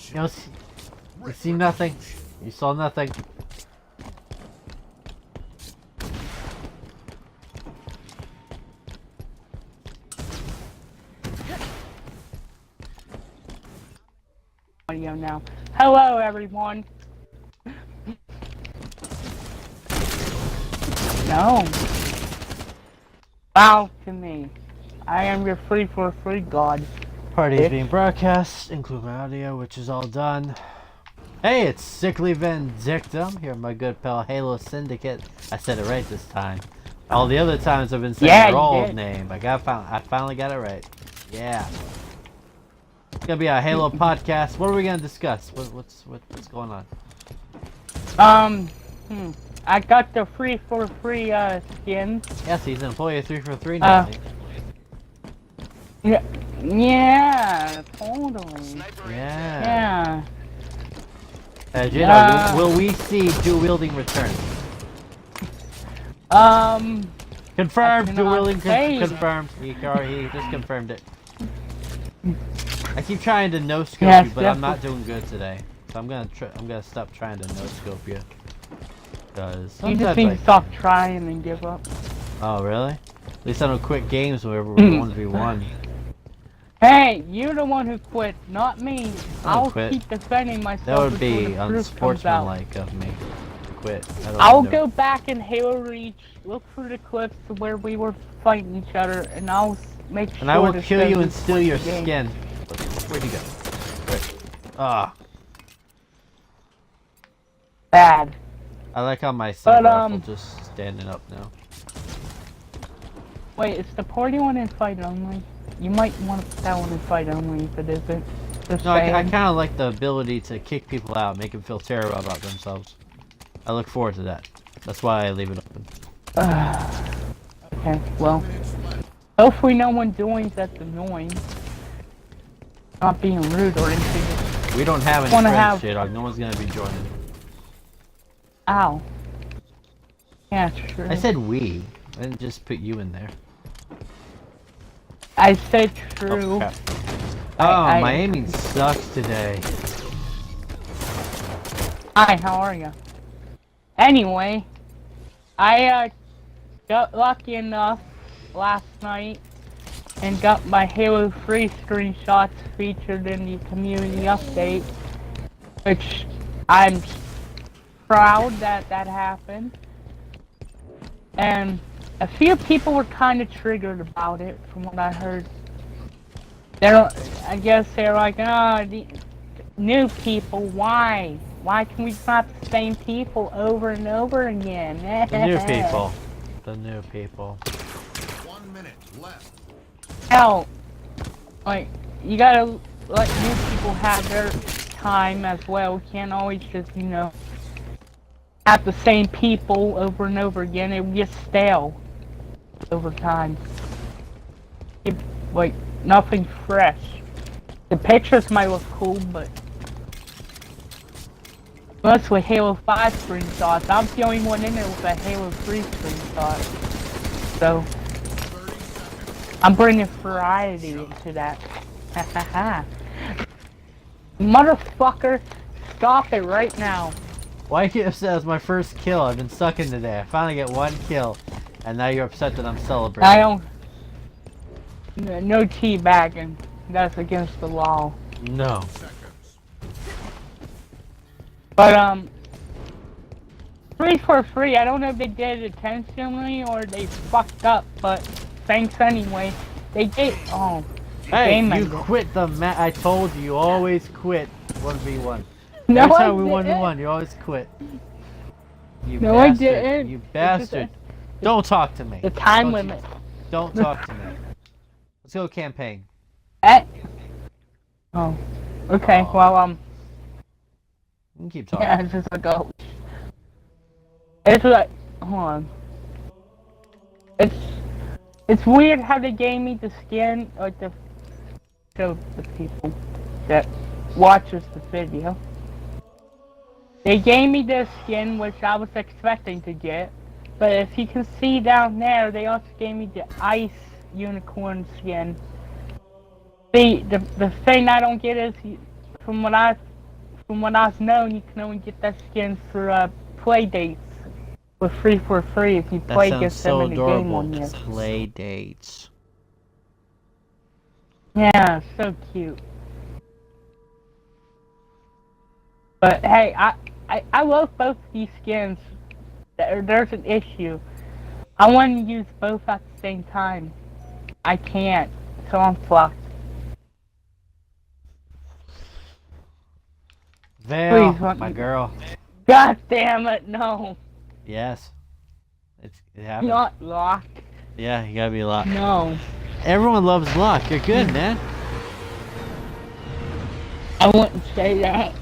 You see nothing. You saw nothing. Audio now. Hello, everyone. No. Bow to me. I am your free for free god. Party is being broadcast, include my audio, which is all done. Hey, it's Sickly Vindictum here, my good pal HaloSyndicate. I said it right this time. All the other times I've been saying your old name. I finally got it right. Yeah. It's gonna be a Halo podcast. What are we gonna discuss? What's going on? I got the free for free skins. Yes, he's an employee of 3 for 3 now. Yeah, totally. Yeah. Yeah. Will we see dual wielding return? Confirmed. Dual wielding confirmed. He just confirmed it. I keep trying to no scope you, but I'm not doing good today. So I'm gonna stop trying to no scope you. Cause you just need to stop trying and give up. Oh really? At least I don't quit games whenever we're 1v1. Hey, you're the one who quit, not me. I'll quit. keep defending myself. That would be unsportsmanlike of me to quit. I'll go back in Halo Reach, look through the clips to where we were fighting each other, and I'll make sure. And I will kill you and steal your skin. Where'd you go? Right. Ah. Bad. I like how my rifle just standing up now. Wait, is the party one in fight only? You might want to put that one in fight only if it isn't. No, I kind of like the ability to kick people out, make them feel terrible about themselves. I look forward to that. That's why I leave it open. Okay, well. Hopefully no one joins that's annoying. Not being rude or anything. We don't have any friends, J-Dog. No one's gonna be joining. Ow. Yeah, true. I said we. I didn't just put you in there. I said true. Oh, my aiming sucks today. Hi, how are you? Anyway, I got lucky enough last night and got my Halo 3 screenshots featured in the community update, which I'm proud that happened. And a few people were kind of triggered about it, from what I heard. I guess they're like, oh, the new people, why? Why can we not the same people over and over again? The new people. The new people. 1 minute left. Hell, like, you gotta let new people have their time as well. We can't always just, you know, have the same people over and over again. It gets stale over time. Like, nothing fresh. The pictures might look cool, but mostly Halo 5 screenshots. I'm the only one in there with a Halo 3 screenshot. So, I'm bringing variety into that. Hahaha. Motherfucker, stop it right now. Why can't you say that was my first kill? I've been sucking today. I finally get 1 kill. And now you're upset that I'm celebrating. I don't... No teabagging. That's against the law. No. But, 3 for free, I don't know if they did it intentionally or they fucked up, but thanks anyway. They did... Oh. Hey, you quit the I told you, you always quit 1v1. No, every time we 1v1, you always quit. You no, bastard. I didn't. You bastard. Don't talk to me. The time limit. Don't talk to me. Let's go campaign. Oh. Okay, well, You can keep talking. yeah, it's just like, oh. It's like, hold on. It's weird how they gave me the skin, like the, show the people that watches the video. They gave me this skin, which I was expecting to get, but if you can see down there, they also gave me the ice unicorn skin. The thing I don't get is, from what I've from what I've known, you can only get that skin for play dates with free for free if you That play sounds against them so in the game adorable. on you. Play dates. Yeah, so cute. But hey, I love both these skins. There's an issue. I want to use both at the same time. I can't, so I'm fucked. Vale, Please let my me- girl. God damn it, no. Yes. It happens. Not locked. Yeah, you gotta be locked. No. Everyone loves Locke. You're good, man. I wouldn't say that.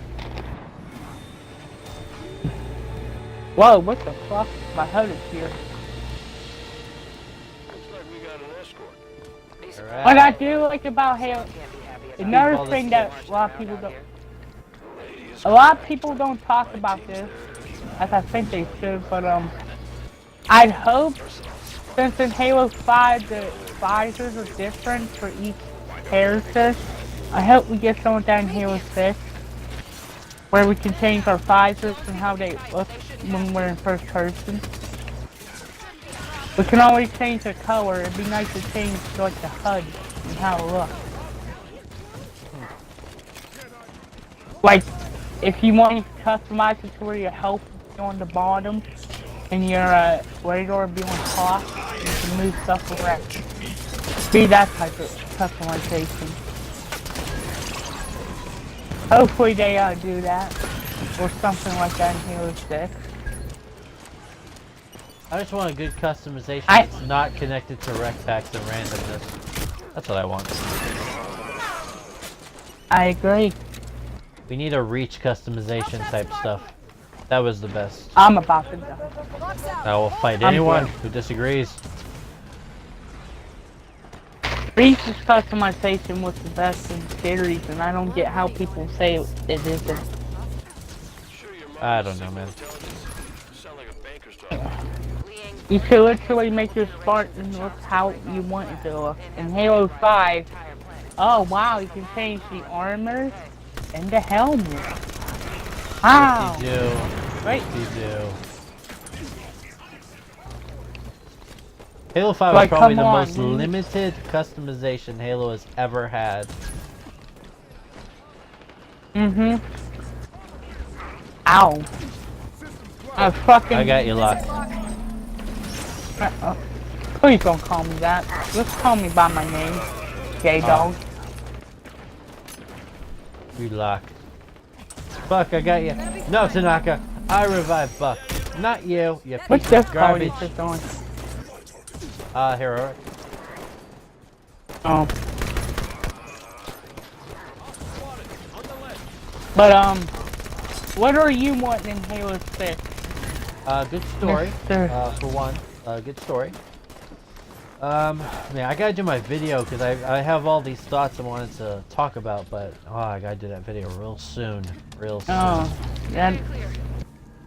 Whoa, what the fuck? My HUD is here. Alright. What I do like about Halo, another thing that a lot of people don't talk about this, as I think they should, but I'd hope, since in Halo 5 the visors are different for each character, I hope we get some of that in Halo 6, where we can change our visors and how they look when we're in first person. We can always change the color. It'd be nice to change like the HUD and how it looks. Like, if you want to customize it to where your health is on the bottom and your radar be on top, you can move stuff around. Be that type of customization. Hopefully they do that, or something like that in Halo 6. I just want a good customization that's not connected to rec packs and randomness. That's what I want. I agree. We need a reach customization type stuff. That was the best. I'm about to die. I will fight I'm anyone good. who disagrees. Reese's customization was the best in the series, and I don't get how people say it isn't. I don't know, man. You could literally make your Spartan look how you want it to look. In Halo 5, oh wow, you can change the armor and the helmet. Wow. Yes, you do. Right. Yes, you do. Halo 5 Like, is probably come the on, most dude. limited customization Halo has ever had. Mm-hmm. Ow. I fucking... I got you locked. Please don't call me that. Just call me by my name. Gay dog. We locked. Buck, I got you. No, Tanaka. I revived Buck. Not you. You What's piece this of call you garbage. just on? Heroic. Oh. But, what are you wanting in Halo 6? Good story. Mr. For one. Good story. Man, I gotta do my video because I have all these thoughts I wanted to talk about, but I gotta do that video real soon. Real soon. Oh. And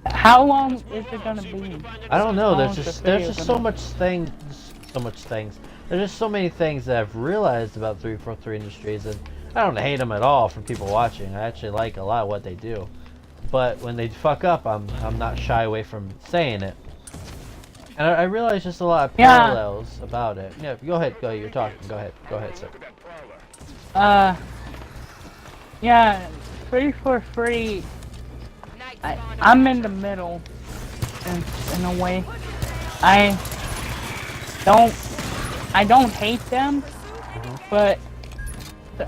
how long is it gonna be? I don't know. How There's long is just the there's video just so gonna- much things. There's just so many things that I've realized about 343 Industries, and I don't hate them at all from people watching. I actually like a lot of what they do, but when they fuck up, I'm not shy away from saying it. And I realize just a lot of parallels about it. Yeah, go ahead. You're talking. Go ahead, sir. Yeah, 343. I'm in the middle, in a way. I don't hate them, but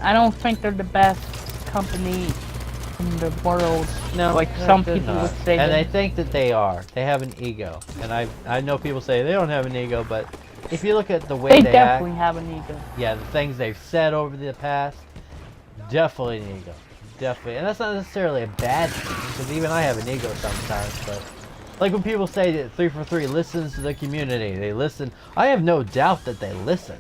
I don't think they're the best company in the world. No, like they're- some they're people not. would say. And that- I think that they are. They have an ego. And I know people say they don't have an ego, but if you look at the way they they definitely act, have an ego. yeah, the things they've said over the past, definitely an ego. Definitely. And that's not necessarily a bad thing, because even I have an ego sometimes, but like when people say that 343 listens to the community, they listen. I have no doubt that they listen.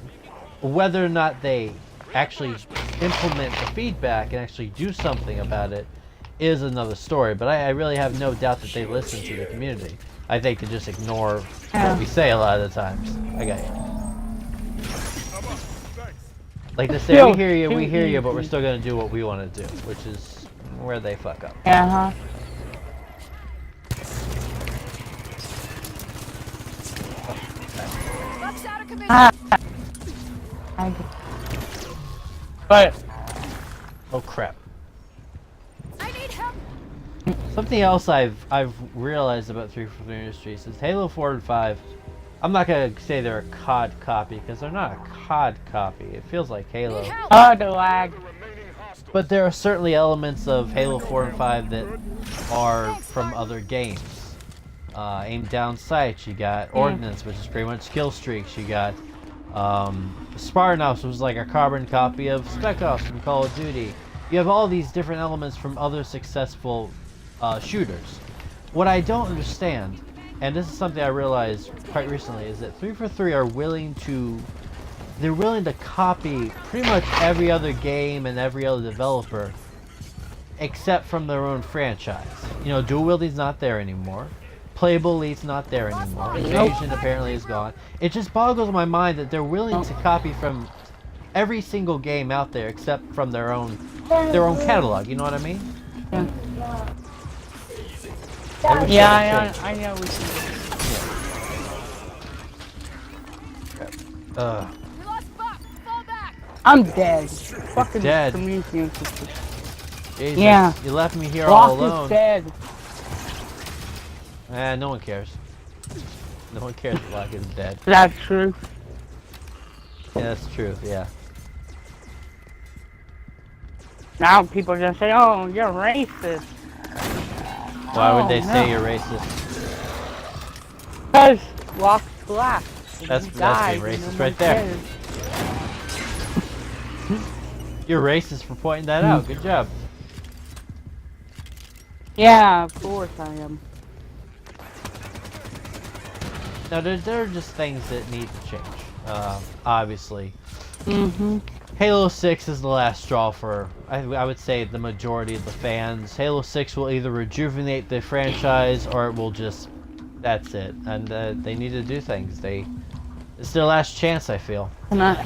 Whether or not they actually implement the feedback and actually do something about it is another story, but I really have no doubt that they listen to the community. I think they just ignore what we say a lot of the times. I got you. Like they say, we hear you, but we're still gonna do what we want to do, which is where they fuck up. Uh-huh. Ah. But Oh crap. I need help. Something else I've realized about 343 Industries is Halo 4 and 5. I'm not gonna say they're a COD copy because they're not a COD copy. It feels like Halo. Need help. oh, the lag. But there are certainly elements of Halo 4 and 5 that are from other games. Aim down sights, you got Ordnance, which is pretty much kill streaks, you got Spartan Ops, which was like a carbon copy of Spec Ops from Call of Duty. You have all these different elements from other successful shooters. What I don't understand, and this is something I realized quite recently, is that 343 are willing to copy pretty much every other game and every other developer except from their own franchise. You know, dual wielding's not there anymore. Playable Elite's not there anymore. Invasion apparently is gone. It just boggles my mind that they're willing to copy from every single game out there except from their own catalog. You know what I mean? Yeah, I know what you mean. We lost Buck. Fall back. I'm dead. Fucking dead. Prometheus. Jesus, Yeah. you left me here all Rock alone. is dead. No one cares. No one cares if Lock is dead. Is that true? Yeah, that's true, yeah. Now people are gonna say, oh, you're racist. Why would they no. say you're racist? Because Locke's black. and That's he being died, racist and right no one there. cares. You're racist for pointing that out. Good job. Yeah, of course I am. Now, there are just things that need to change. Obviously. Mm-hmm. Halo 6 is the last straw for, I would say, the majority of the fans. Halo 6 will either rejuvenate the franchise or it will just, that's it. And they need to do things. It's their last chance, I feel. And I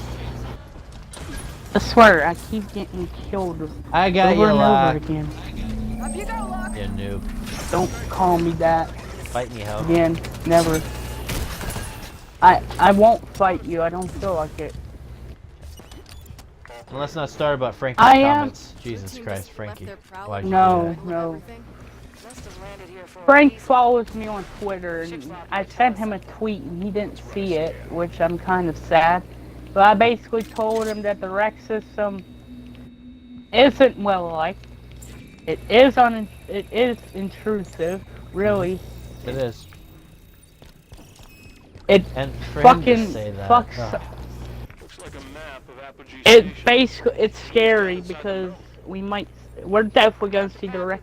swear, I keep getting killed I got over you, and Lock. over again. Up you go, Lock. You noob. Don't call me that Fight me, ho. again. Never. I won't fight you. I don't feel like it. Well, let's not start about Frankie's I am- comments. Jesus Christ, Frankie. Why'd you do No, that? no. Frank follows me on Twitter, and I sent him a tweet, and he didn't see it, which I'm kind of sad. But I basically told him that the rec system isn't well liked. It is intrusive, really. It is. It And for him to fucking say that, fucks. ugh. It's scary because we're definitely gonna see the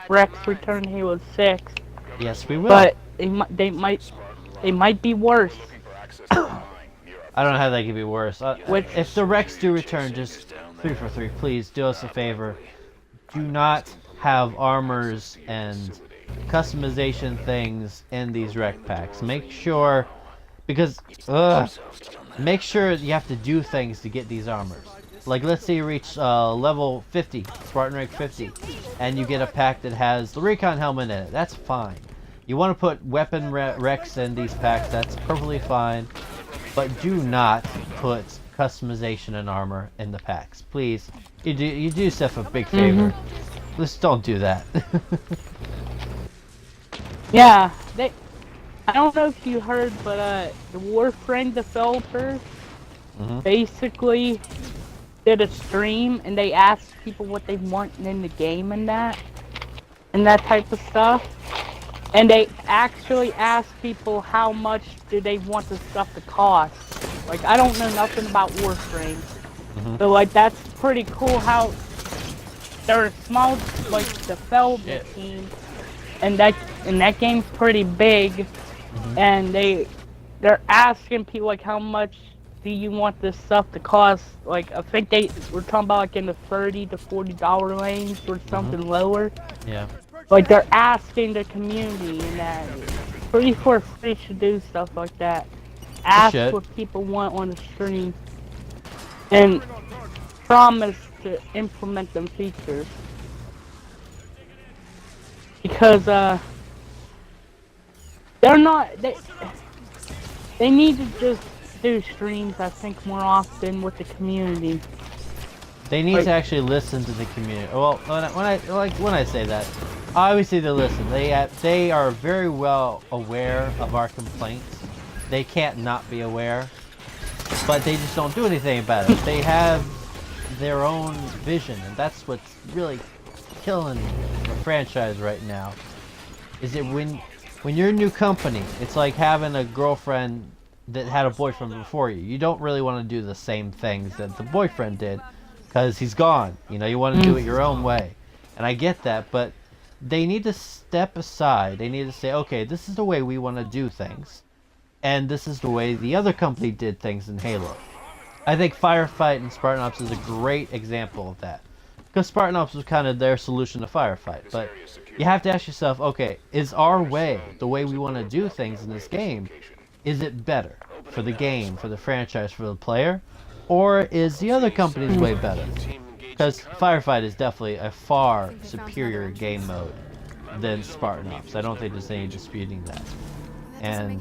Rex return to Halo 6, Yes, we will. but they might be worse. I don't know how they could be worse. Which- If the Rex do return, just 343, please do us a favor. Do not have armors and customization things in these rec packs. Make sure, because make sure you have to do things to get these armors. Like, let's say you reach level 50, Spartan rank 50, and you get a pack that has the recon helmet in it. That's fine. You want to put weapon recs in these packs, that's perfectly fine. But do not put customization and armor in the packs, please. You do yourself a big favor. Just don't do that. Yeah, I don't know if you heard, but the Warframe developers basically did a stream, and they asked people what they want in the game and that type of stuff. And they actually asked people how much do they want the stuff to cost. Like, I don't know nothing about Warframe, but like that's pretty cool how they're a small development team, and that game's pretty big, and they're asking people like how much do you want this stuff to cost. Like, I think they were talking about like in the $30 to $40 range or something lower. Yeah. Like, they're asking the community, and that 343 should do stuff like that. Ask should. what people want on the stream, and promise to implement them features. because they're not they need to just do streams, I think, more often with the community. They need to actually listen to the community. Well, when I say that, obviously they listen. They are very well aware of our complaints. They can't not be aware, but they just don't do anything about it. They have their own vision, and that's what's really killing the franchise right now. Is that when you're a new company, it's like having a girlfriend that had a boyfriend before you. You don't really want to do the same things that the boyfriend did, because he's gone. You know, you want to do it your own way. And I get that, but they need to step aside. They need to say, okay, this is the way we want to do things. And this is the way the other company did things in Halo. I think Firefight and Spartan Ops is a great example of that. Because Spartan Ops was kind of their solution to Firefight. But you have to ask yourself, okay, is our way, the way we want to do things in this game, is it better for the game, for the franchise, for the player? Or is the other company's way better? Because Firefight is definitely a far superior game mode than Spartan Ops. I don't think there's any disputing that. And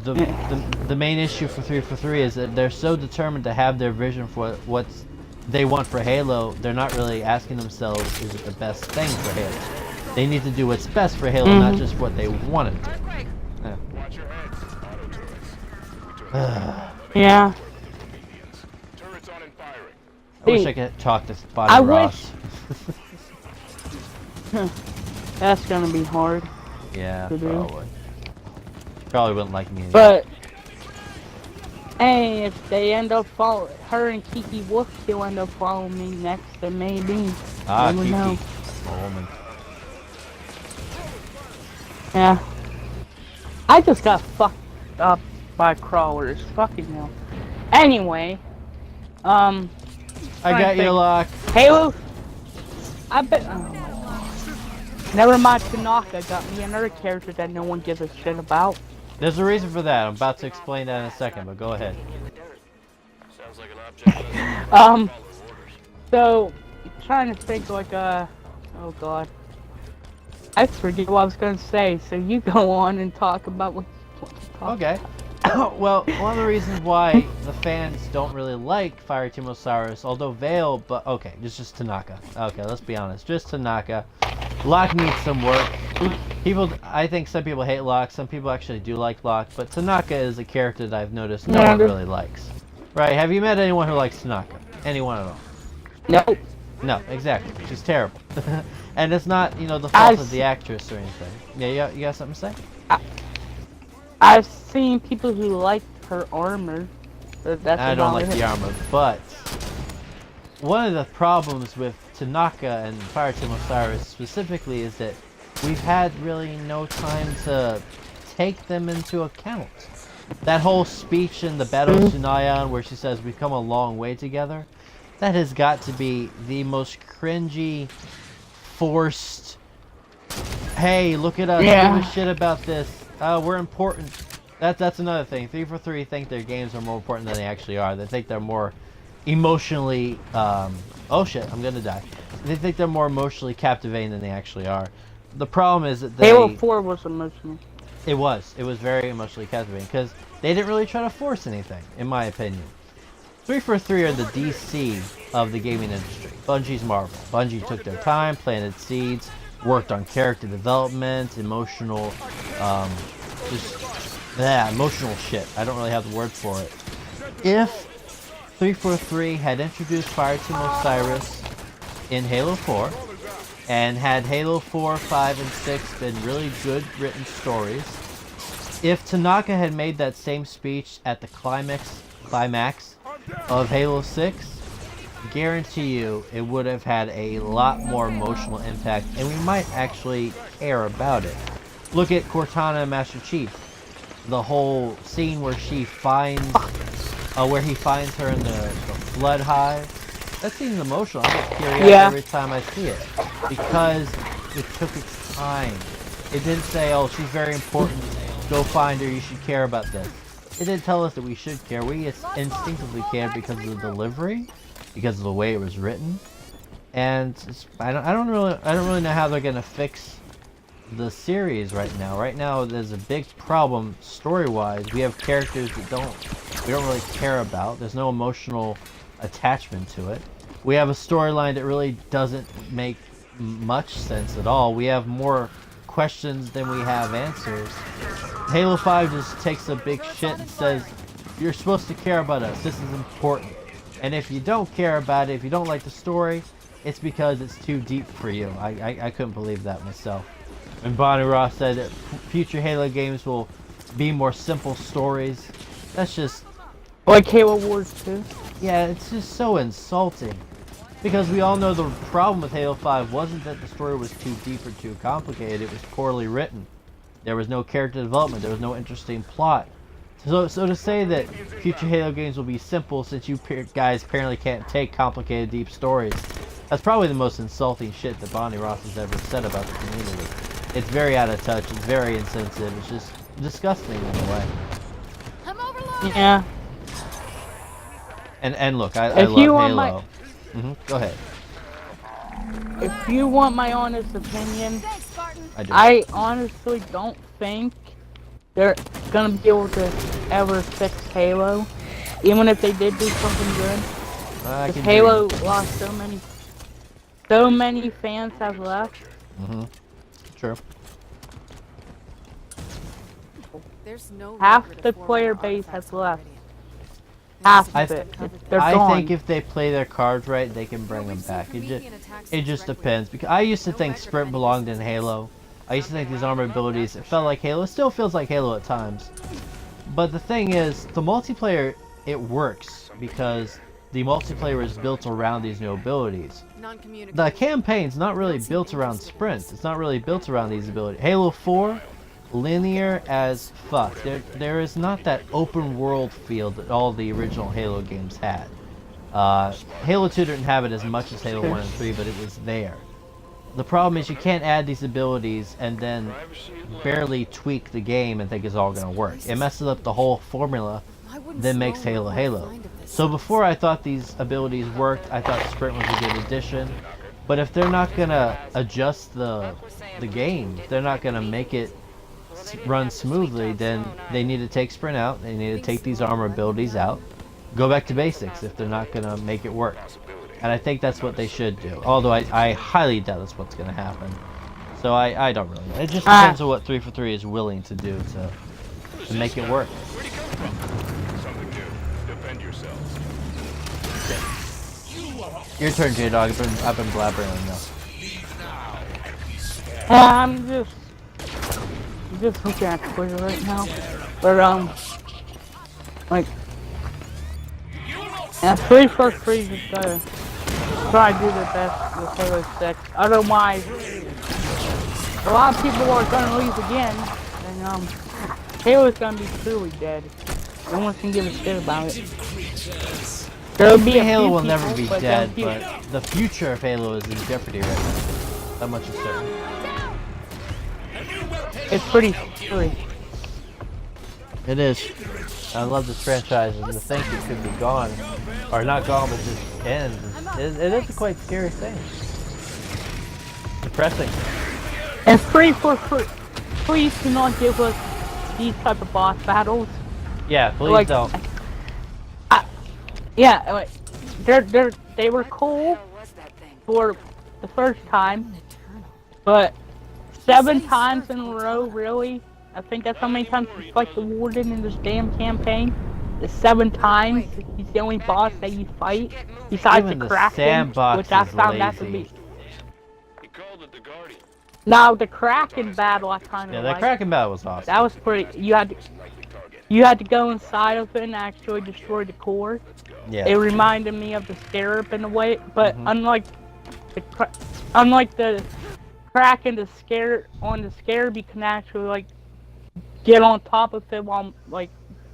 the main issue for 343 is that they're so determined to have their vision for what they want for Halo, they're not really asking themselves, is it the best thing for Halo? They need to do what's best for Halo, not just what they want it to. Yeah. Yeah. I wish I could talk to Bonnie Ross. That's gonna be hard. Yeah, to do. probably. Probably wouldn't like me anymore. But hey, if they end up following her and Kiki Wolf, she'll end up following me next, and maybe. Ah, Never Kiki. know. A woman. Yeah. I just got fucked up by crawlers. Fucking hell. Anyway, I got you, Locke. Halo. I bet. Never mind. Tanaka got me another character that no one gives a shit about. There's a reason for that. I'm about to explain that in a second, but go ahead. So trying to think like oh god. I forget what I was gonna say, so you go on and talk about what you want to talk Okay. Well, one of the reasons why the fans don't really like Fireteam Osiris, although Vale, but okay, it's just Tanaka. Okay, let's be honest, just Tanaka. Locke needs some work. I think some people hate Locke, some people actually do like Locke, but Tanaka is a character that I've noticed no one really likes. Right, have you met anyone who likes Tanaka? Anyone at all? No. No, exactly. She's terrible. And it's not, you know, the fault of the actress or anything. Yeah, you got something to say? I've seen people who like her armor. That's I don't like the armor, but one of the problems with Tanaka and Fireteam Osiris specifically is that we've had really no time to take them into account. That whole speech in the Battle of Sunayan where she says we've come a long way together, that has got to be the most cringy, forced, hey, look at us, give a shit about this, we're important. That's another thing. 343 think their games are more important than they actually are. They think they're more emotionally, oh shit, I'm gonna die. They think they're more emotionally captivating than they actually are. The problem is that Halo 4 was emotional. It was very emotionally captivating, because they didn't really try to force anything, in my opinion. 343 are the DC of the gaming industry. Bungie's Marvel. Bungie took their time, planted seeds, worked on character development, emotional, emotional shit. I don't really have the word for it. If 343 had introduced Fireteam Osiris in Halo 4, and had Halo 4, 5, and 6 been really good written stories, if Tanaka had made that same speech at the climax of Halo 6, guarantee you it would have had a lot more emotional impact, and we might actually care about it. Look at Cortana and Master Chief. The whole scene where she finds, where he finds her in the Flood Hive. That scene's emotional. I get teary-eyed every time I see it, because it took its time. It didn't say, oh, she's very important, go find her, you should care about this. It didn't tell us that we should care. We instinctively cared because of the delivery, because of the way it was written, and I don't really know how they're gonna fix the series right now. Right now, there's a big problem story-wise. We have characters that we don't really care about. There's no emotional attachment to it. We have a storyline that really doesn't make much sense at all. We have more questions than we have answers. Halo 5 just takes a big shit and says, you're supposed to care about us. This is important. And if you don't care about it, if you don't like the story, it's because it's too deep for you. I couldn't believe that myself. And Bonnie Ross said that future Halo games will be more simple stories. That's just... Like Halo Wars 2? Yeah, it's just so insulting. Because we all know the problem with Halo 5 wasn't that the story was too deep or too complicated, it was poorly written. There was no character development, there was no interesting plot. So to say that future Halo games will be simple since you guys apparently can't take complicated, deep stories, that's probably the most insulting shit that Bonnie Ross has ever said about the community. It's very out of touch, it's very insensitive, it's just disgusting in a way. I'm overloaded. Yeah. And look, I love Halo. Go ahead. If you want my honest opinion, Thanks, Spartan. I do. I honestly don't think they're gonna be able to ever fix Halo, even if they did do something good. Because Halo lost so many fans have left. True. There's no Half record the of former player base artifacts has on left. Meridian. Half I of it. They're I gone. think if they play their cards right, they can bring them back. It just depends. Because I used to think Sprint belonged in Halo. I used to think these armor abilities, it felt like Halo. It still feels like Halo at times. But the thing is, the multiplayer, it works because the multiplayer is built around these new abilities. The campaign's not really built around sprints. It's not really built around these abilities. Halo 4, linear as fuck. There is not that open world feel that all the original Halo games had. Halo 2 didn't have it as much as Halo 1 and 3, but it was there. The problem is you can't add these abilities and then barely tweak the game and think it's all going to work. It messes up the whole formula, then makes Halo Halo. So before I thought these abilities worked, I thought Sprint was a good addition. But if they're not going to adjust the game, they're not going to make it run smoothly, then they need to take Sprint out, they need to take these armor abilities out, go back to basics if they're not going to make it work. And I think that's what they should do. Although I highly doubt that's what's going to happen. So I don't really know. It just depends on what 343 is willing to do to make it work. Something new. Defend yourselves. Your turn, J-Dog. I've been blabbering enough. I'm just looking at Twitter right now. But like, and 343 just gotta try to do their best with Halo 6. Otherwise, a lot of people are gonna lose again, and Halo's gonna be truly dead. No one's gonna give a shit about it. There'll be Halo will never be dead, but the future of Halo is in jeopardy right now. That much is certain. It's pretty scary. It is. I love this franchise, and to think it could be gone, or not gone, but just end. It is a quite scary thing. Depressing. And please do not give us these type of boss battles. Yeah, please Like, don't. Yeah, like, they were cool for the first time, but 7 times in a row, really? I think that's how many times you fight the Warden in this damn campaign. The 7 times he's the only boss that you fight, besides Even the the Kraken, sandbox which I is found that to lazy. be. Now the Kraken battle, I kind of Yeah, liked. the Kraken battle was awesome. That was pretty. You had to go inside of it and actually destroy the core. Yeah. It reminded me of the Scarab in a way, but unlike the Kraken, the Scarab, you can actually like get on top of it while like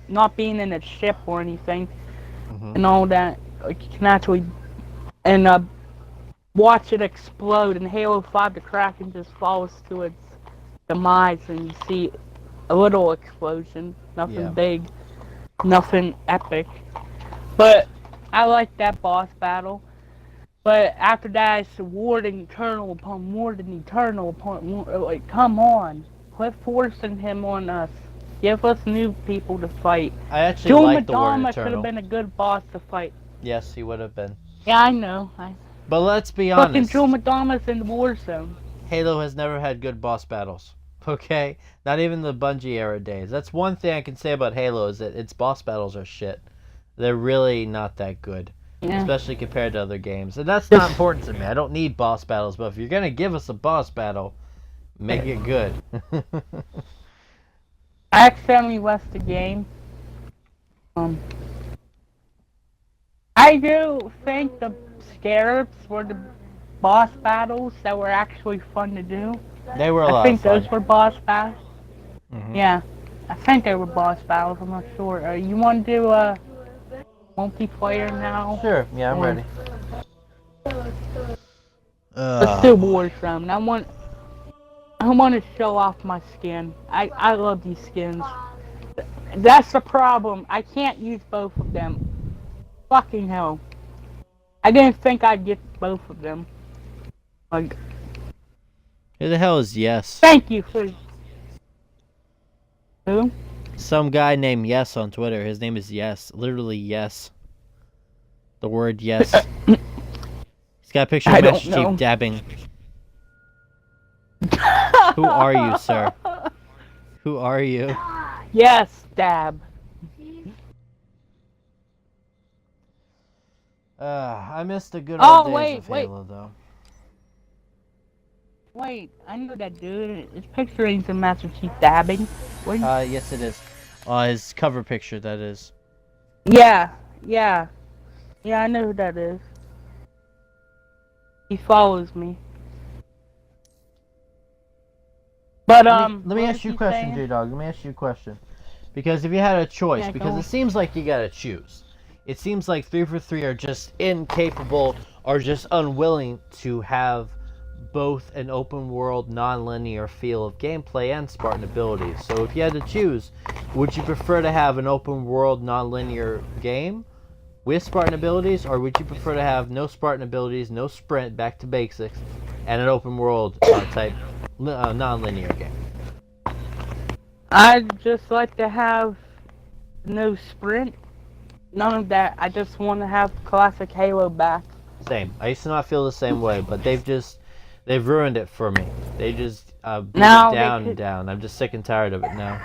not being in a ship or anything, and all that. Like you can actually watch it explode. In Halo 5, the Kraken just falls to its demise, and you see a little explosion. Nothing big, nothing epic. But I like that boss battle. But after that, it's ward eternal upon ward and eternal upon ward. Like, come on. Quit forcing him on us. Give us new people to fight. I actually Joe like the word Madama should eternal. have been a good boss to fight. Yes, he would have been. Yeah, I know. But let's be Fucking honest. Joe Madama's in the war zone. Halo has never had good boss battles. Okay? Not even the Bungie era days. That's one thing I can say about Halo is that its boss battles are shit. They're really not that good. Yeah. Especially compared to other games. And that's not important to me. I don't need boss battles, but if you're gonna give us a boss battle, make it good. I accidentally left the game. I do think the Scarabs were the boss battles that were actually fun to do. They were a lot I think of fun. those were boss battles. Mhm. Yeah, I think they were boss battles. I'm not sure. You want to do a multiplayer now? Sure, yeah, I'm ready. Let's do Warzone. I want to show off my skin. I love these skins. That's the problem. I can't use both of them. Fucking hell. I didn't think I'd get both of them. Like, Who the hell is Yes? thank you for... Who? Some guy named Yes on Twitter. His name is Yes. Literally Yes. The word Yes. He's got a picture I of don't Master know. Chief dabbing. Who are you, sir? Who are you? Yes, Dab. I missed the good Oh, old days wait, of wait. Halo, though. Wait, I know that dude. His picture ain't the Master Chief dabbing. What? Yes it is. His cover picture, that is. Yeah, yeah. Yeah, I know who that is. He follows me. But, Let me what ask was you a he question, saying? J-Dog. Let me ask you a question. Because if you had a choice, Yeah, go because on. it seems like you gotta choose. It seems like 343 are just incapable or just unwilling to have both an open world, non-linear feel of gameplay and Spartan abilities. So if you had to choose, would you prefer to have an open world, non-linear game with Spartan abilities, or would you prefer to have no Spartan abilities, no sprint, back to basics, and an open world type non-linear game? I'd just like to have no sprint. None of that. I just want to have classic Halo back. Same. I used to not feel the same way, but they've ruined it for me. They just beat Now it they down and could- down. I'm just sick and tired of it now.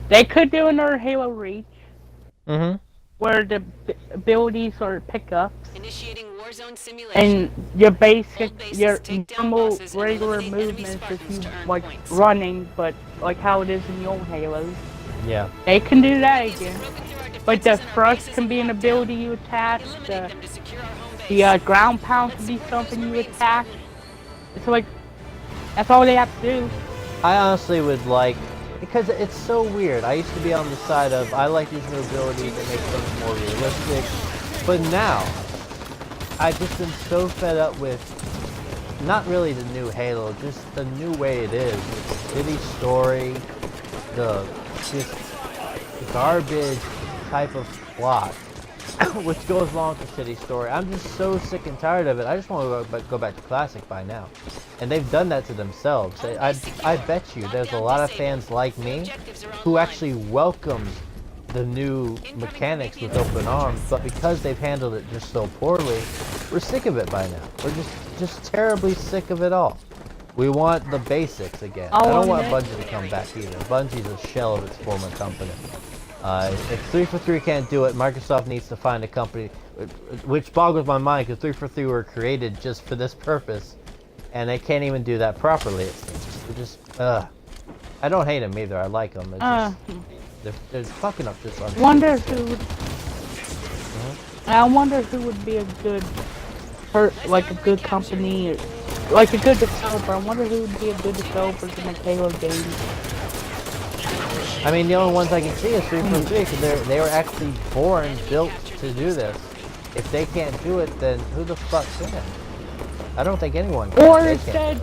They could do another Halo Reach, Mm-hmm. where the abilities are pickups, Initiating warzone simulation. and your basic, Hold bases, your take down normal bosses, and regular eliminate enemy movements if Spartans you to earn like points. running, but like how it is in the old Halos. Yeah. They can do that Enemies again. have broken through our But the defenses and our thrust bases can be an locked ability down. you attach. Eliminate them to secure our home base. The ground pound can be something you attach. It's like, that's all they have to do. I honestly would like, because it's so weird. I used to be on the side of, I like these new abilities that make things more realistic. But now, I just am so fed up with, not really the new Halo, just the new way it is. With the city story, the just garbage type of plot, which goes along with the city story. I'm just so sick and tired of it. I just want to go back to Classic by now. And they've done that to themselves. I bet you there's a lot of fans like me who actually welcomed the new mechanics with open arms, but because they've handled it just so poorly, we're sick of it by now. We're just terribly sick of it all. We want the basics again. I don't want Bungie to come back either. Bungie's a shell of its former company. If 343 can't do it, Microsoft needs to find a company, which boggles my mind because 343 were created just for this purpose, and they can't even do that properly. It seems. They're just, I don't hate them either. I like them. It's just, they're fucking up just on. Wonder who would. I wonder who would be a good, like a good company, or, like a good developer. I wonder who would be a good developer to make Halo games. I mean, the only ones I can see is 343 because they were actually born, built to do this. If they can't do it, then who the fuck can? I don't think anyone can. Or They can't.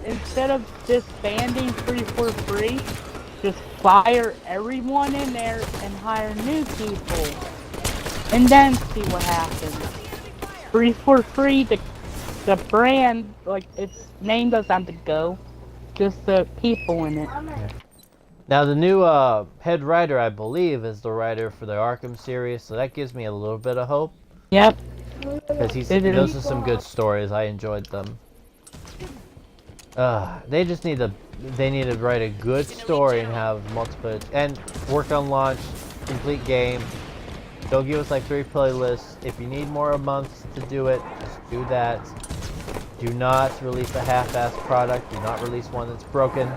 instead of disbanding 343, just fire everyone in there and hire new people. and then see what happens. Free for free, the brand, like, its name doesn't have to go. Just the people in it. Now the new head writer, I believe, is the writer for the Arkham series, so that gives me a little bit of hope. Yep. Because those are some good stories. I enjoyed them. They just need to write a good story and have multiple and work on launch, complete game. Don't give us like 3 playlists. If you need more months to do it, just do that. Do not release a half-assed product. Do not release one that's broken.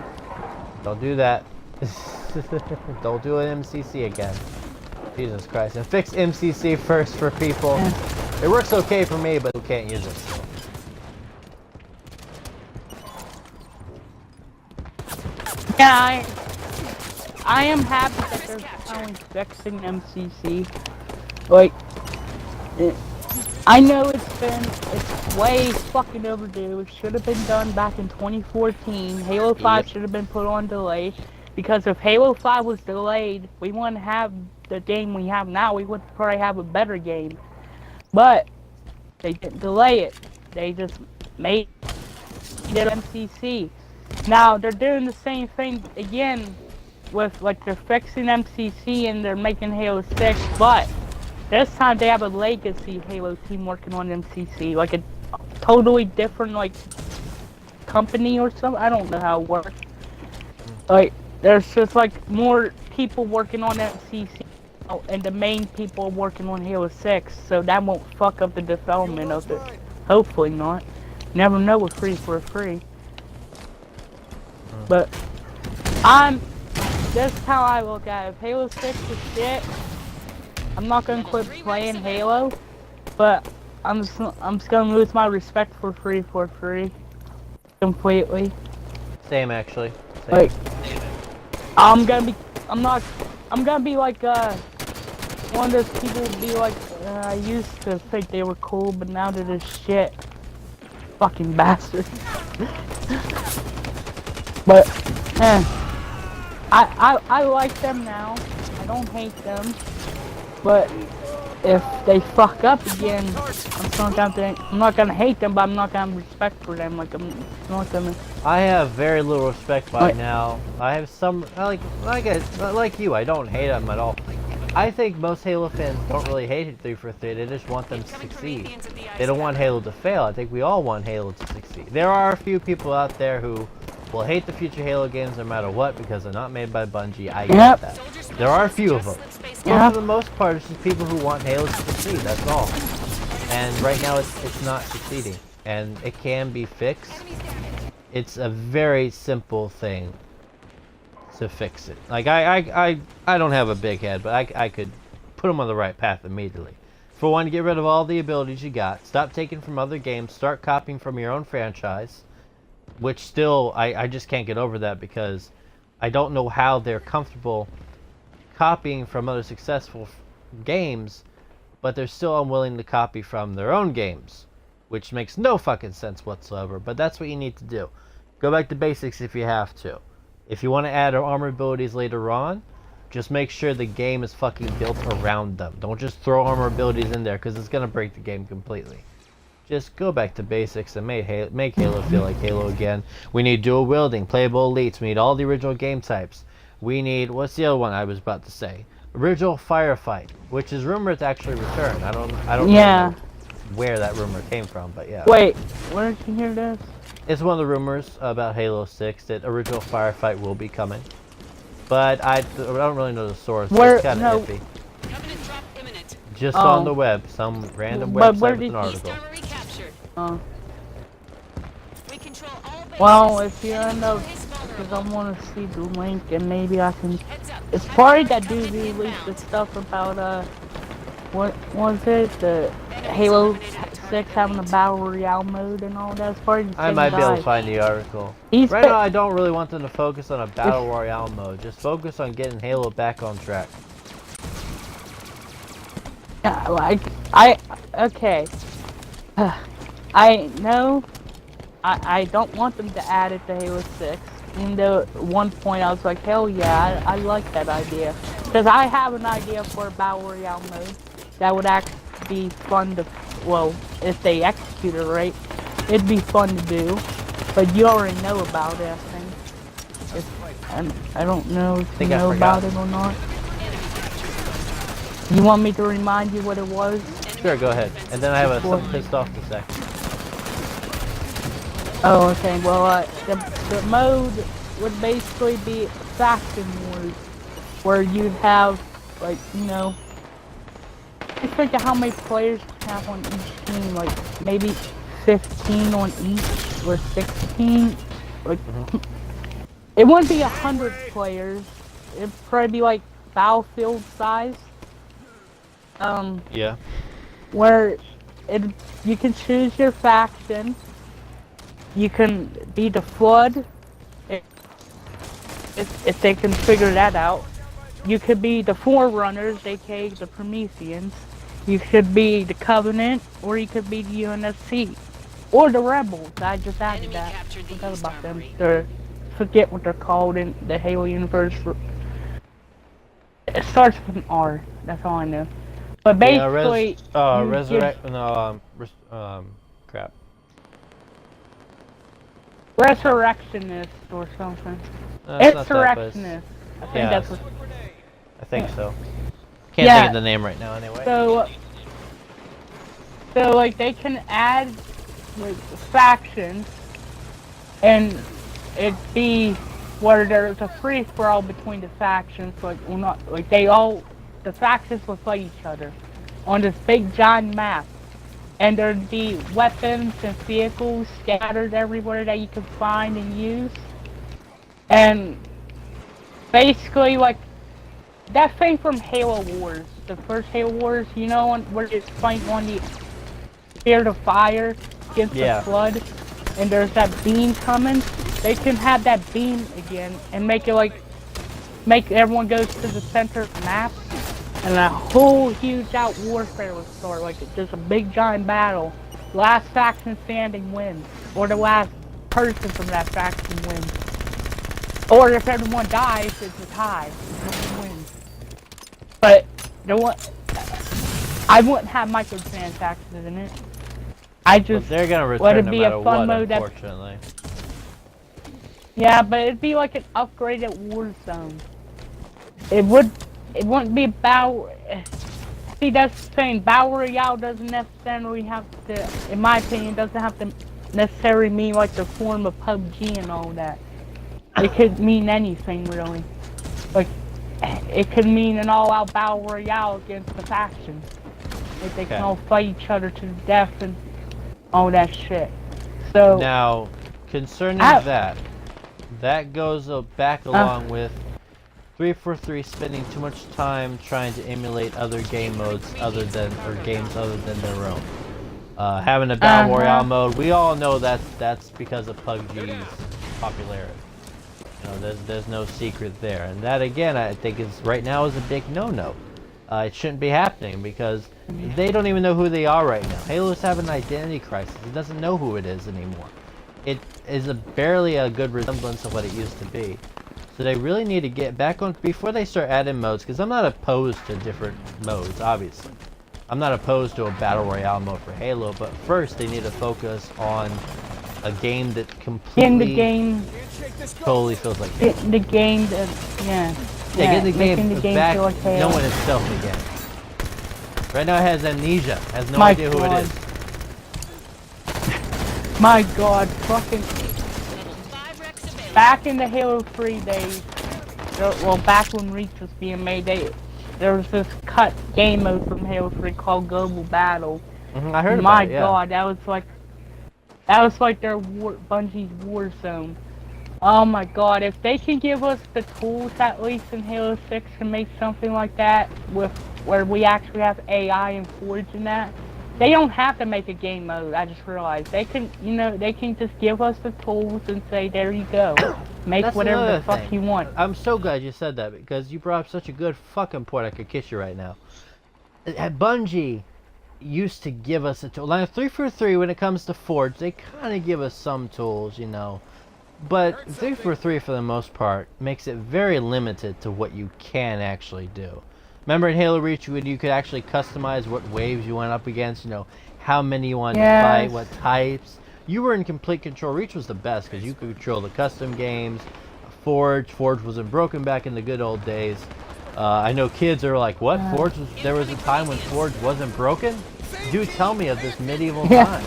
Don't do that. Don't do an MCC again. Jesus Christ. And fix MCC first for people. It works okay for me, but who can't use it. Yeah, I am happy that they're finally fixing MCC. Like, I know it's way fucking overdue. It should have been done back in 2014. Halo 5 should have been put on delay. Because if Halo 5 was delayed, we wouldn't have the game we have now. We would probably have a better game. But they didn't delay it. They just made it MCC. Now they're doing the same thing again with, like, they're fixing MCC and they're making Halo 6, but this time they have a legacy Halo team working on MCC, like a totally different, like, company or something. I don't know how it works. Like, there's just, like, more people working on MCC and the main people working on Halo 6, so that won't fuck up the development of it. Hopefully not. Never know with free for free. But that's how I look at it. If Halo 6 is shit, I'm not gonna quit playing Halo, but I'm just gonna lose my respect for free for free completely. Same actually. Same. Like, I'm gonna be like one of those people who be like, I used to think they were cool, but now they're just shit. Fucking bastards. But, I like them now. I don't hate them. But if they fuck up again, I'm not gonna hate them, but I'm not gonna have respect for them. Like, I'm not gonna. I have very little respect by now. I have some like you. I don't hate them at all. I think most Halo fans don't really hate it 3 for 3. They just want them to succeed. They don't want Halo to fail. I think we all want Halo to succeed. There are a few people out there who will hate the future Halo games no matter what because they're not made by Bungie. I get that. There are a few of them. But for the most part, it's just people who want Halo to succeed. That's all. And right now, it's not succeeding, and it can be fixed. It's a very simple thing to fix it. Like I don't have a big head, but I could put them on the right path immediately. For one, get rid of all the abilities you got. Stop taking from other games. Start copying from your own franchise. Which still, I just can't get over that because I don't know how they're comfortable copying from other successful games, but they're still unwilling to copy from their own games, which makes no fucking sense whatsoever. But that's what you need to do. Go back to basics if you have to. If you want to add armor abilities later on, just make sure the game is fucking built around them. Don't just throw armor abilities in there because it's going to break the game completely. Just go back to basics and make Halo feel like Halo again. We need dual wielding, playable elites. We need all the original game types. We need, what's the other one I was about to say? Original Firefight, which is rumored to actually return. I don't know where that rumor came from, but yeah. Wait, where did you hear this? It's one of the rumors about Halo 6 that Original Firefight will be coming. But I don't really know the source. It's kind of iffy. Just on the web, some random website with an article. Well, if you end up, because I want to see the link and maybe I can. It's probably that dude released the stuff about what was it? The Halo 6 having a battle royale mode and all that. It's probably the same I might be able guy. to find the article. Right now, I don't really want them to focus on a battle royale mode. Just focus on getting Halo back on track. Yeah, like okay. I know. I don't want them to add it to Halo 6. Even though at one point I was like, hell yeah, I like that idea. Because I have an idea for a battle royale mode. that would actually be fun to, well, if they execute it right, it'd be fun to do. But you already know about it, I think. I don't know if you know about it or not. You want me to remind you what it was? Sure, go ahead. And then I have something pissed off to say. Oh, okay. Well, the mode would basically be faction wars, where you'd have, like, you know, just think of how many players you have on each team, like maybe 15 on each, or 16. Like, it wouldn't be 100 players. It'd probably be like Battlefield size. Yeah. Where you can choose your faction. You can be the Flood, if they can figure that out. You could be the Forerunners, aka the Prometheans. You could be the Covenant, or you could be the UNSC. Or the Rebels. I just added that. Forgot about them. Forget what they're called in the Halo universe. It starts with an R. That's all I know. But basically, resurrect. No, crap. Resurrectionist or something. Insurrectionist. I think that's what. I think so. Can't think of the name right now, anyway. So like they can add like factions, and it'd be where there's a free for all between the factions. Like, well, not like the factions will fight each other on this big giant map, and there'd be weapons and vehicles scattered everywhere that you can find and use. And basically, like that thing from Halo Wars, the first Halo Wars, you know, where it's fighting on the Spirit of Fire against the Flood, and there's that beam coming. They can have that beam again and make it like, make everyone go to the center of the map, and a whole huge out warfare will start. Like, there's a big giant battle. Last faction standing wins, or the last person from that faction wins. Or if everyone dies, it's a tie. No one wins. But I wouldn't have microtransactions in it. I just they're gonna return no matter what, unfortunately. Yeah, but it'd be like an upgraded Warzone. It wouldn't be battle. See, that's the thing. Battle Royale doesn't necessarily have to, in my opinion, doesn't have to necessarily mean like the form of PUBG and all that. It could mean anything, really. Like, it could mean an all-out battle royale against the factions. Like, they can all fight each other to the death and all that shit. So now, concerning that goes back along with 343 spending too much time trying to emulate other game modes games other than their own. Having a battle royale mode, we all know that's because of PUBG's popularity. You know, there's no secret there, and that again I think is right now is a big no-no. It shouldn't be happening because they don't even know who they are right now. Halo's having an identity crisis. It doesn't know who it is anymore. It is barely a good resemblance of what it used to be. So they really need to get back on before they start adding modes, because I'm not opposed to different modes, obviously. I'm not opposed to a battle royale mode for Halo, but first they need to focus on a game that completely totally feels like Halo. Getting the game to, get the game back like Halo. knowing itself again. Right now it has amnesia, has no idea who it is. My god, fucking... Back in the Halo 3 days, well, back when Reach was being made, there was this cut game mode from Halo 3 called Global Battle. I heard about it, My god, that was like their Bungie's Warzone. Oh my god, if they can give us the tools at least in Halo 6 to make something like that, where we actually have AI and Forge in that, they don't have to make a game mode. I just realized they can, they can just give us the tools and say, there you go, make whatever the fuck you want. I'm so glad you said that because you brought up such a good fucking point. I could kiss you right now. At Bungie used to give us a tool. Like 343, when it comes to Forge, they kind of give us some tools, But 343, for the most part, makes it very limited to what you can actually do. Remember in Halo Reach when you could actually customize what waves you went up against, you know, how many you wanted to fight, what types. You were in complete control. Reach was the best because you could control the custom games. Forge wasn't broken back in the good old days. I know kids are like, what? There was a time when Forge wasn't broken? Do tell me of this medieval time.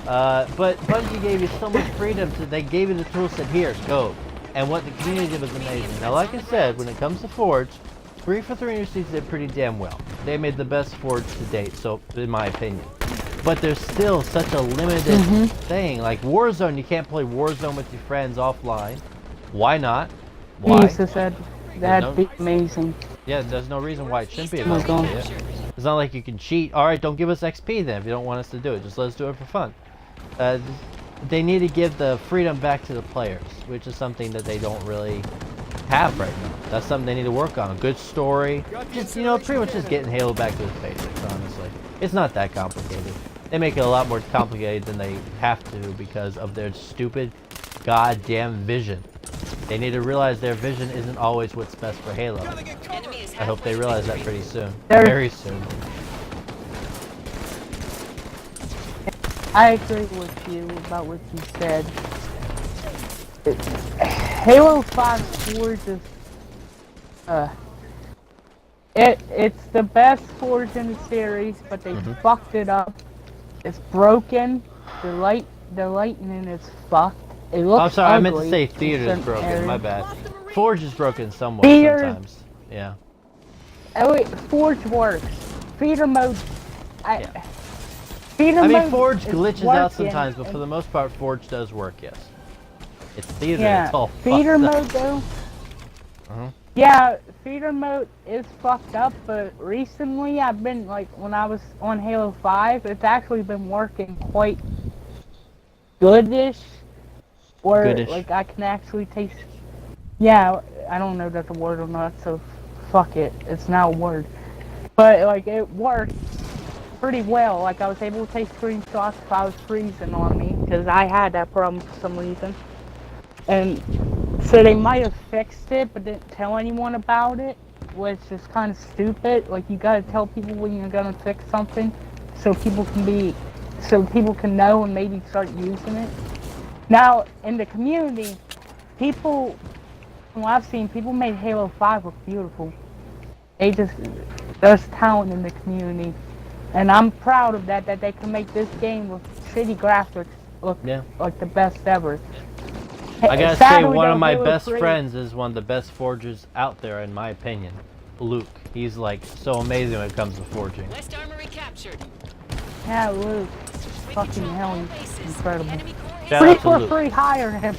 But Bungie gave you so much freedom. They gave you the tool, said, here, go. And what the community did was amazing. Now, like I said, when it comes to Forge, 343 Industries did pretty damn well. They made the best Forge to date, so in my opinion. But there's still such a limited thing. Like Warzone, you can't play Warzone with your friends offline. Why not? Why? Jesus said that'd be amazing. Yeah, there's no reason why it shouldn't be available. It's not like you can cheat. Alright, don't give us XP then if you don't want us to do it. Just let us do it for fun. They need to give the freedom back to the players, which is something that they don't really have right now. That's something they need to work on. A good story. Just, you know, pretty much just getting Halo back to its basics, honestly. It's not that complicated. They make it a lot more complicated than they have to because of their stupid goddamn vision. They need to realize their vision isn't always what's best for Halo. I hope they realize that pretty soon. Very soon. I agree with you about what you said. Halo 5 Forge is it's the best Forge in the series, but they fucked it up. It's broken. The lightning is fucked. It looks I'm sorry, ugly. I meant to say theater is broken. Areas. My bad. Forge is broken somewhat sometimes. Yeah. Oh wait, Forge works. Theater mode. I mean, Forge glitches out sometimes, but for the most part, Forge does work. Yes. It's theater. Yeah. It's all Theater fucked mode up. though. Yeah, theater mode is fucked up, but recently I've been like when I was on Halo 5, it's actually been working quite goodish. Or like I can actually taste. Yeah, I don't know if that's a word or not, so fuck it. It's not a word. But like it worked pretty well. Like I was able to take screenshots if I was freezing on me because I had that problem for some reason. And so they might have fixed it, but didn't tell anyone about it, which is kind of stupid. Like you gotta tell people when you're gonna fix something, so people can know and maybe start using it. Now, in the community, people, from what I've seen, people made Halo 5 look beautiful. There's talent in the community. And I'm proud of that they can make this game with shitty graphics look like the best ever. I gotta say, one of my best friends is one of the best forgers out there, in my opinion. Luke. He's like so amazing when it comes to forging. West Armory captured. Yeah, Luke. Fucking hell, he's incredible. Shout out to Luke. Free hire him.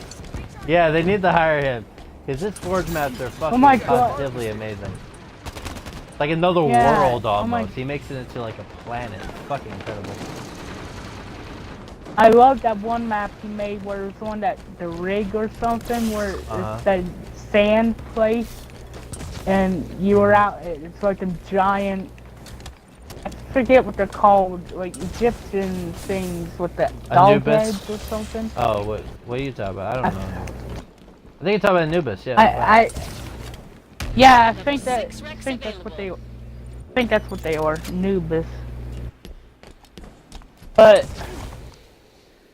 Yeah, they need to hire him. Because his forge maps are fucking positively amazing. It's like another world almost. He makes it into like a planet. It's fucking incredible. I love that one map he made where it was on the rig or something where it's that sand place and you were out, it's like a giant, I forget what they're called, like Egyptian things with the dog heads or something. Oh, what are you talking about? I don't know. I think you're talking about Anubis, yeah. I think that's what they are, Anubis. But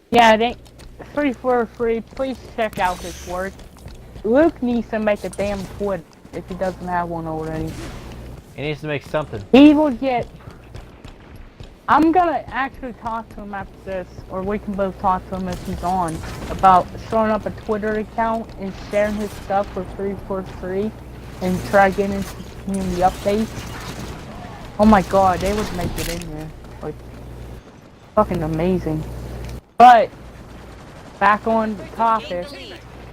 yeah, 343, please check out his work. Luke needs to make a damn Twitter if he doesn't have one already. He needs to make something. He will get. I'm gonna actually talk to him after this, or we can both talk to him if he's on, about starting up a Twitter account and sharing his stuff with 343 and try getting into community updates. Oh my god, they would make it in there. Like, fucking amazing. But, back on the topic.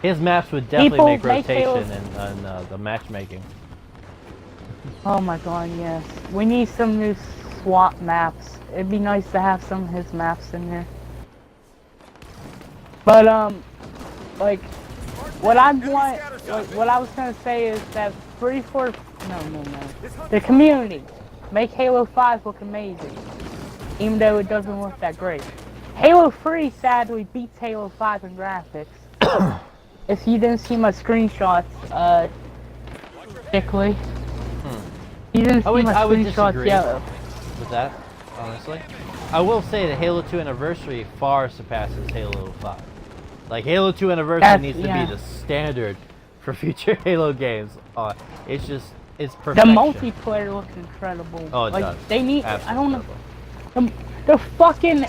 His maps would definitely make rotation in the matchmaking. Oh my god, yes. We need some new swap maps. It'd be nice to have some of his maps in there. But, like, what I was gonna say is that the community make Halo 5 look amazing, even though it doesn't look that great. Halo 3 sadly beats Halo 5 in graphics. If you didn't see my screenshots, particularly. You didn't see my I would screenshots disagree yet. with that, honestly. I will say that Halo 2 Anniversary far surpasses Halo 5. Like, Halo 2 Anniversary needs to be the standard for future Halo games. It's just, it's The perfection. multiplayer looks incredible. Oh, it like, does. They need, Absolutely I don't know. incredible. The fucking,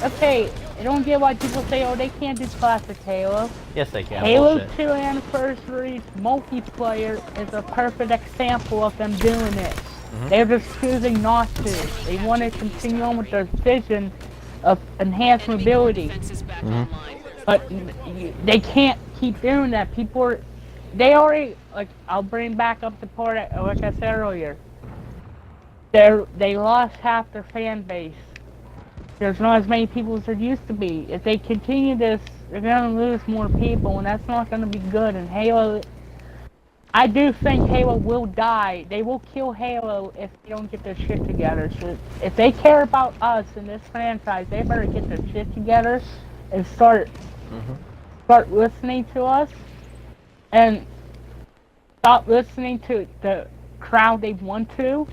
okay, I don't get why people say, oh, they can't do classic Halo. Yes, they can. Halo Bullshit. 2 Anniversary's multiplayer is a perfect example of them doing it. They're just choosing not to. They want to continue on with their vision of enhanced Enemy mobility. defenses back online. But they can't keep doing that. People are, they already, like, I'll bring back up the part, like I said earlier. They lost half their fan base. There's not as many people as there used to be. If they continue this, they're gonna lose more people, and that's not gonna be good. And Halo, I do think Halo will die. They will kill Halo if they don't get their shit together. So if they care about us in this franchise, they better get their shit together and start listening to us, and stop listening to the crowd they want to,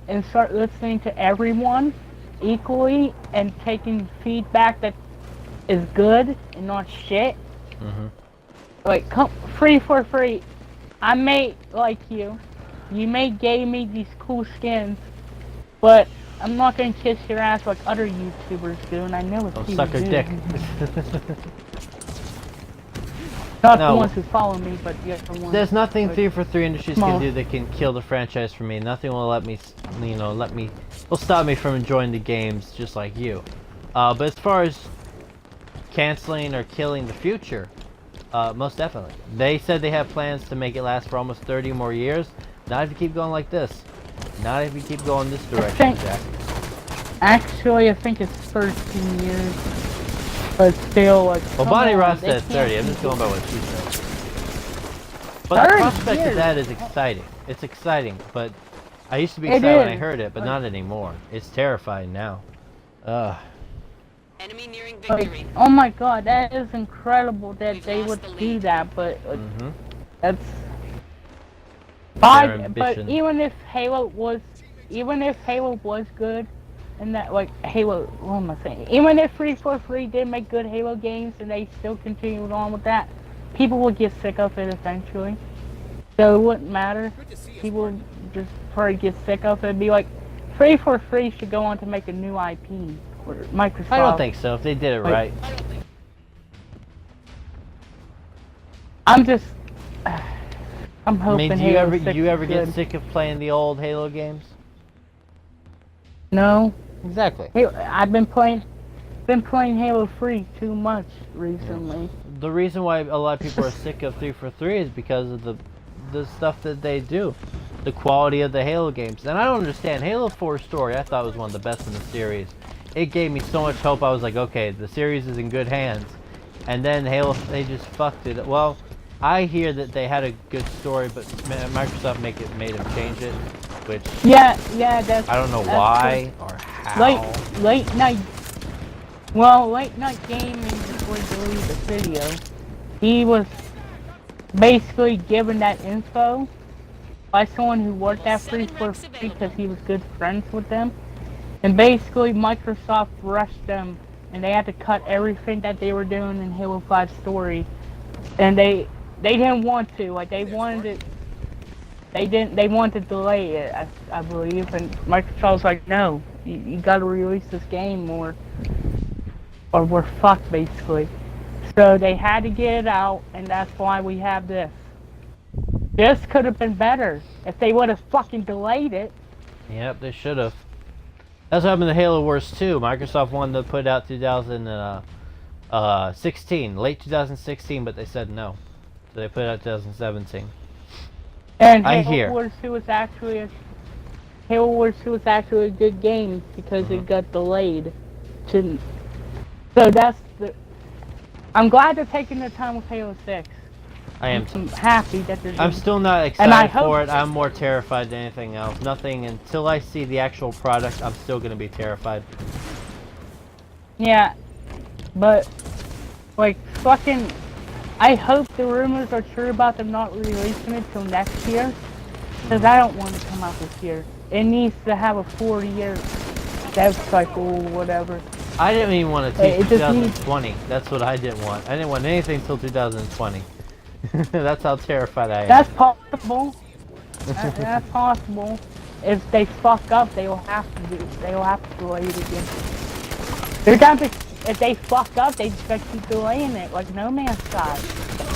and start listening to everyone equally and taking feedback that is good and not shit. Like, come free for free. I may like you. You may gave me these cool skins, but I'm not gonna kiss your ass like other YouTubers do, and I know it's Don't you suck her do. dick. Not No. the ones who follow me, but the other ones. There's nothing like, 343 Industries small. can do that can kill the franchise for me. Nothing will let me, will stop me from enjoying the games just like you. But as far as canceling or killing the future, most definitely. They said they have plans to make it last for almost 30 more years. Not if you keep going like this. Not if you keep going this direction, Jack. Actually, I think it's 13 years. But still, like, Well, come Bonnie on, Ross they said 30. I'm can't just keep going by what she said. But the 30 prospect of years. that is exciting. It's exciting, but I used to be It excited when I is. heard it, but not anymore. It's terrifying now. Ugh. Enemy nearing Like, victory. oh my god, that is incredible that We've they lost would the do lead. that, but that's... Their But ambition. even if Halo was good, and that, like, Halo, what am I saying? Even if 343 did make good Halo games and they still continued on with that, people would get sick of it eventually. So it wouldn't matter. People would just probably get sick of it and be like, 343 should go on to make a new IP. Or Microsoft. I don't think so. If they did it Like- right. I'm just... I'm I hoping mean, do Halo 6 you ever is get good. sick of playing the old Halo games? No. Exactly. I've been playing Halo 3 too much recently. The reason why a lot of people are sick of 343 is because of the stuff that they do. The quality of the Halo games. And I don't understand. Halo 4 story I thought was one of the best in the series. It gave me so much hope. I was like, okay, the series is in good hands. And then Halo, they just fucked it. Well, I hear that they had a good story, but Microsoft made them change it, which Yeah, that's... I don't know that's why true. or how. Late night gaming before he deleted the video. He was basically given that info by someone who worked at 343 because he was good friends with them. And basically Microsoft rushed them and they had to cut everything that they were doing in Halo 5 story. And they didn't want to, like they wanted it. They wanted to delay it, I believe, and Microsoft was like, no, you gotta release this game or we're fucked, basically. So they had to get it out, and that's why we have this. This could have been better if they would have fucking delayed it. Yep, they should have. That's what happened to Halo Wars 2. Microsoft wanted to put it out 2016, late 2016, but they said no. So they put it out 2017. And I Halo hear. Wars 2 was actually a good game because it got delayed. So that's the. I'm glad they're taking their time with Halo 6. I am. I'm happy that they're. I'm still not And I excited hope- for it. I'm more terrified than anything else. Nothing until I see the actual product. I'm still gonna be terrified. Yeah, but like I hope the rumors are true about them not releasing it till next year. Because I don't want to come out this year. It needs to have a 4-year dev cycle or whatever. I didn't even want to It teach just needs- 2020. That's what I didn't want. I didn't want anything till 2020. That's how terrified I am. That's possible. That's possible. If they fuck up, they will have to delay it again. They're gonna be, if they fuck up, they just gonna keep delaying it, like No Man's Sky.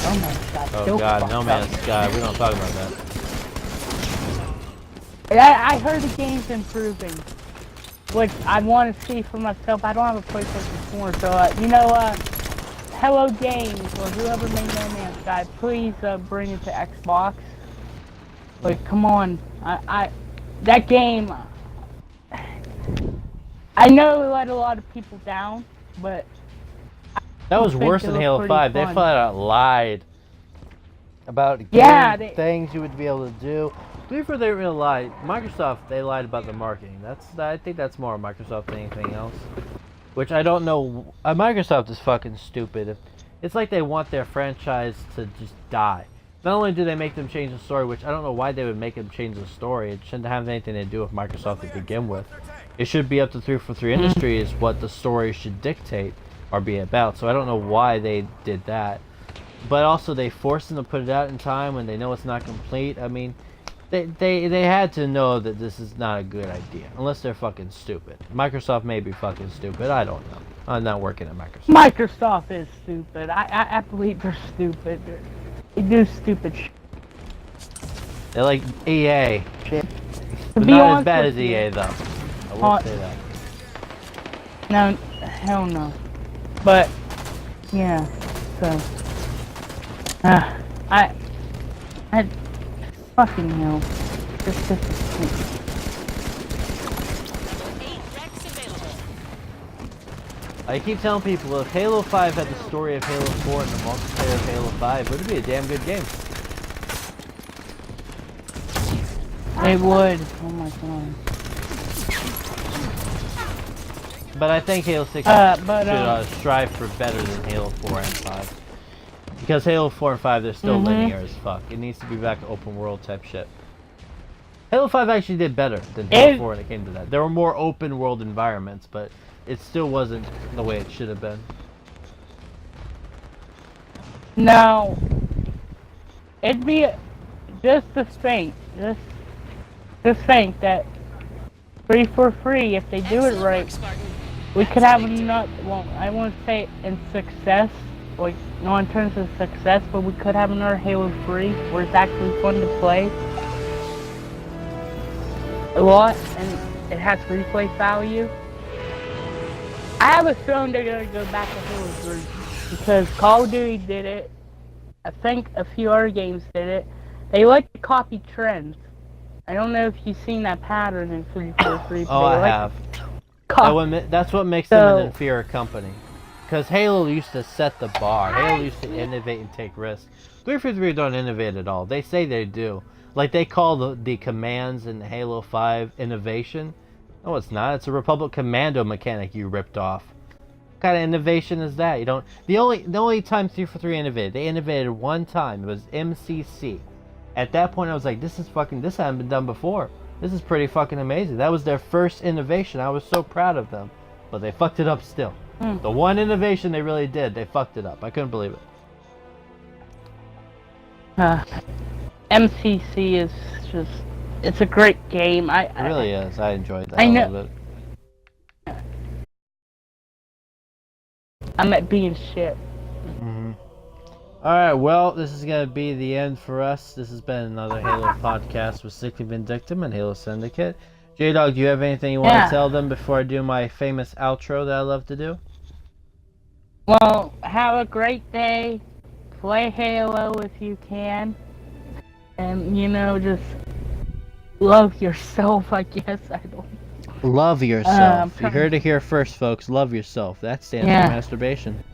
No Man's Sky. Oh still god, fucked No Man's up. Sky. We don't talk about that. I heard the game's improving, which I want to see for myself. I don't have a PlayStation 4, so you know, Hello Games or whoever made No Man's Sky, please bring it to Xbox. Like, come on, that game. I know it let a lot of people down, but That was think worse it than looked Halo pretty 5. They fun. flat out lied about Yeah, game they- things you would be able to do. Before they really lied, Microsoft, they lied about the marketing. I think that's more Microsoft than anything else. Which I don't know. Microsoft is fucking stupid. It's like they want their franchise to just die. Not only do they make them change the story, which I don't know why they would make them change the story. It shouldn't have anything to do with Microsoft to begin with. It should be up to 343 Industries what the story should dictate or be about. So I don't know why they did that. But also they forced them to put it out in time when they know it's not complete. I mean, they had to know that this is not a good idea. Unless they're fucking stupid. Microsoft may be fucking stupid. I don't know. I'm not working at Microsoft. Microsoft is stupid. I believe they're stupid. They do stupid They're like EA. shit. But be not as honest bad with as you- EA though. I will Hon- say that. No, hell no. But yeah, so I fucking hell. Just disappointing. 8 Rex available. I keep telling people if Halo 5 had the story of Halo 4 and the multiplayer of Halo 5, it would be a damn good game. They would. Oh my god. But I think Halo 6 But, should strive for better than Halo 4 and 5. Because Halo 4 and 5, they're still linear as fuck. It needs to be back to open world type shit. Halo 5 actually did better than Halo 4 when it came to that. There were more open world environments, but it still wasn't the way it should have been. no, it'd be just to think, just think that 343, if they do it Excellent right, work, Spartan. we could have Excellent. not. Well, I won't say in success, like not in terms of success, but we could have another Halo 3 where it's actually fun to play a lot, and it has replay value. I have a feeling they're gonna go back to Halo 3 because Call of Duty did it. I think a few other games did it. They like to copy trends. I don't know if you've seen that pattern in 343. Oh, I have. That's what makes them an inferior company. Because Halo used to set the bar. Halo used to innovate and take risks. 343 don't innovate at all. They say they do. Like they call the commands in Halo 5 innovation. No, it's not. It's a Republic Commando mechanic you ripped off. What kind of innovation is that? You don't. The only time 343 innovated, they innovated one time. It was MCC. At that point, I was like, this hasn't been done before. This is pretty fucking amazing. That was their first innovation. I was so proud of them. But they fucked it up still. The one innovation they really did, they fucked it up. I couldn't believe it. MCC is just, it's a great game. It really is. I enjoyed that I a know- little bit. I'm at being shit. Alright, well, this is going to be the end for us. This has been another Halo podcast with Sickly Vindictum and Halo Syndicate. J-Dog, do you have anything you want Yeah. to tell them before I do my famous outro that I love to do? Well, have a great day. Play Halo if you can. And, you know, just love yourself, I guess. I don't. Love yourself. You trying- heard it here first, folks. Love yourself. That stands Yeah. for masturbation.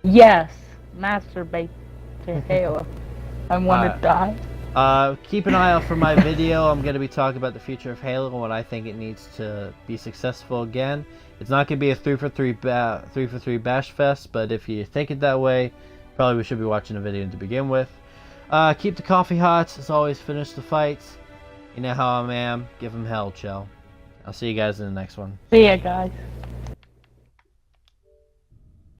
Yes, masturbate to Halo. I want to die. Keep an eye out for my video. I'm going to be talking about the future of Halo and what I think it needs to be successful again. It's not going to be a 343 bash fest, but if you think it that way, probably we should be watching the video to begin with. Keep the coffee hot. As always, finish the fights. You know how I am. Give them hell, Chell. I'll see you guys in the next one. See ya, guys.